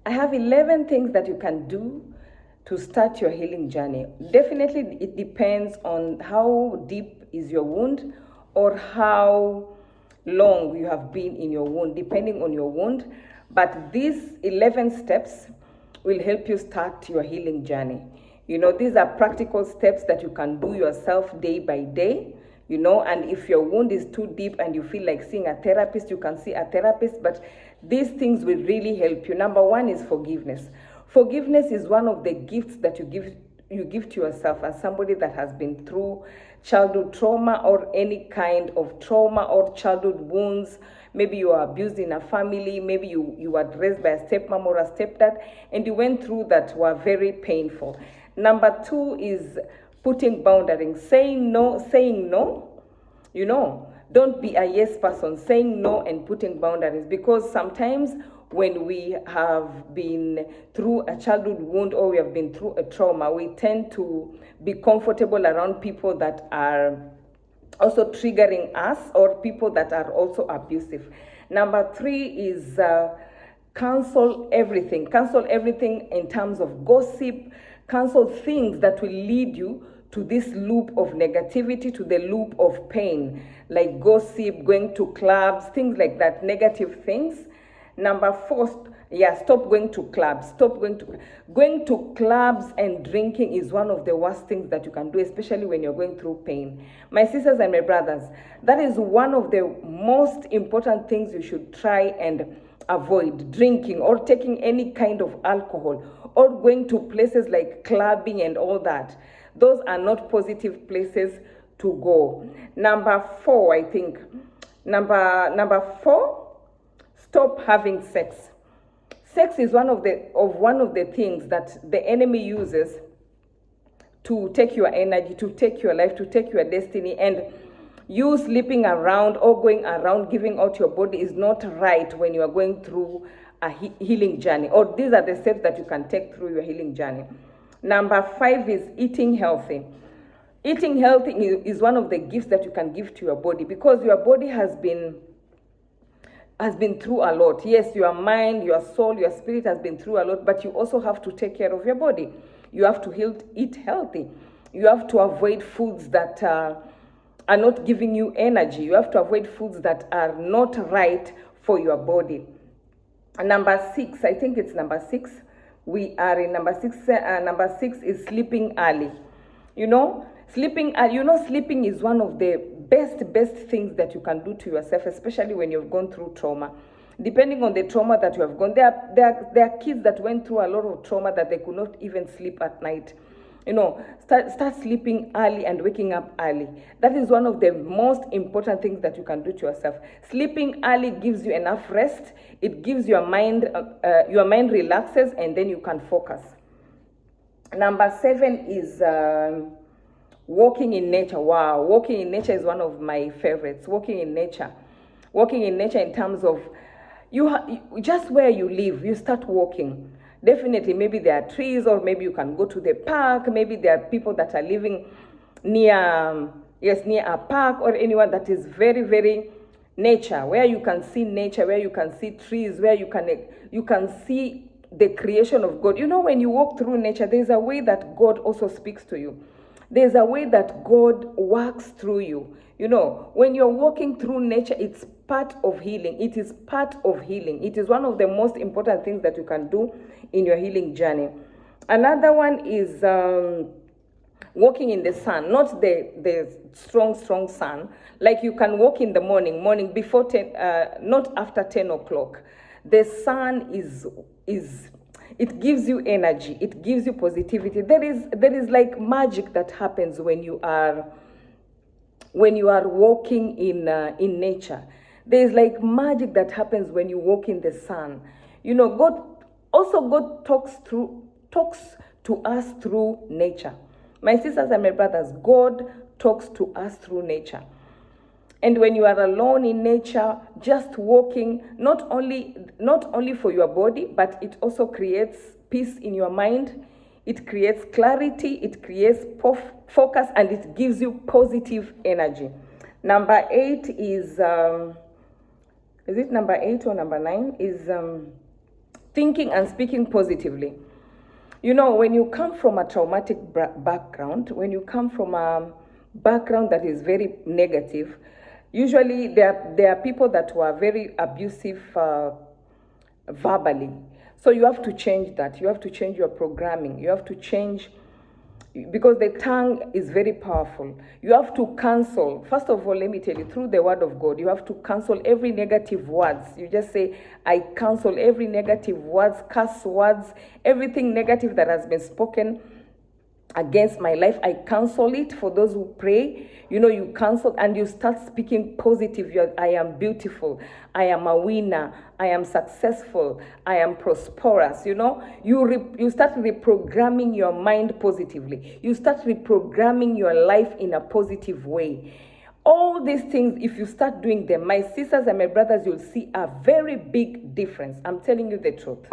I have 11 things that you can do to start your healing journey. Definitely, it depends on how deep is your wound or how long you have been in your wound, depending on your wound. But these 11 steps will help you start your healing journey. These are practical steps that you can do yourself day by day. And if your wound is too deep and you feel like seeing a therapist, you can see a therapist, but these things will really help you. Number one is forgiveness. Forgiveness is one of the gifts that you give to yourself as somebody that has been through childhood trauma or any kind of trauma or childhood wounds. Maybe you were abused in a family, maybe you were raised by a stepmom or a stepdad, and you went through that were very painful. Number two is putting boundaries, saying no. Don't be a yes person, saying no and putting boundaries, because sometimes when we have been through a childhood wound or we have been through a trauma, we tend to be comfortable around people that are also triggering us or people that are also abusive. Number three is cancel everything. Cancel everything in terms of gossip. Cancel things that will lead you to this loop of negativity, to the loop of pain, like gossip, going to clubs, things like that, negative things. Number four, stop going to clubs. Stop going to clubs and drinking is one of the worst things that you can do, especially when you're going through pain. My sisters and my brothers, that is one of the most important things you should try and avoid: drinking or taking any kind of alcohol or going to places like clubbing and all that. Those are not positive places to go. Number four, stop having sex. Sex is one of the things that the enemy uses to take your energy, to take your life, to take your destiny. And you sleeping around or going around giving out your body is not right when you are going through a healing journey. Or these are the steps that you can take through your healing journey. Number five is eating healthy. Eating healthy is one of the gifts that you can give to your body, because your body has been through a lot. Yes, your mind, your soul, your spirit has been through a lot, but you also have to take care of your body. You have to eat healthy. You have to avoid foods that are not giving you energy. You have to avoid foods that are not right for your body. Number six, I think it's number six. We are in number six. Number six is sleeping early. Sleeping is one of the best things that you can do to yourself, especially when you've gone through trauma. Depending on the trauma that you have gone, there are kids that went through a lot of trauma that they could not even sleep at night. Start sleeping early and waking up early. That is one of the most important things that you can do to yourself. Sleeping early gives you enough rest. It gives your mind relaxes, and then you can focus. Number seven is walking in nature. Wow, walking in nature is one of my favorites. Walking in nature in terms of just where you live, you start walking. Definitely, maybe there are trees, or maybe you can go to the park. Maybe there are people that are living near a park, or anyone that is very, very nature, where you can see nature, where you can see trees, where you can see the creation of God. When you walk through nature, there's a way that God also speaks to you. There's a way that God works through you. When you're walking through nature, it's part of healing. It is part of healing. It is one of the most important things that you can do in your healing journey. Another one is walking in the sun, not the strong sun. Like you can walk in the morning before 10, not after 10 o'clock. The sun it gives you energy. It gives you positivity. There is like magic that happens when you are walking in nature. There is like magic that happens when you walk in the sun. God talks to us through nature. My sisters and my brothers, God talks to us through nature. And when you are alone in nature, just walking, not only for your body, but it also creates peace in your mind. It creates clarity, it creates focus, and it gives you positive energy. Number 8 is it number 8 or number 9? Is thinking and speaking positively. You know, when you come from a traumatic background, when you come from a background that is very negative, usually there are people that were very abusive verbally. So you have to change that. You have to change your programming. You have to change, because the tongue is very powerful. You have to cancel. First of all, let me tell you, through the word of God, you have to cancel every negative words. You just say, I cancel every negative words, curse words, everything negative that has been spoken against my life. I cancel it. For those who pray, you know, you cancel and you start speaking positive. I am beautiful, I am a winner, I am successful, I am prosperous. You know, you start reprogramming your mind positively. You start reprogramming your life in a positive way. All these things, if you start doing them, my sisters and my brothers, you'll see a very big difference. I'm telling you the truth.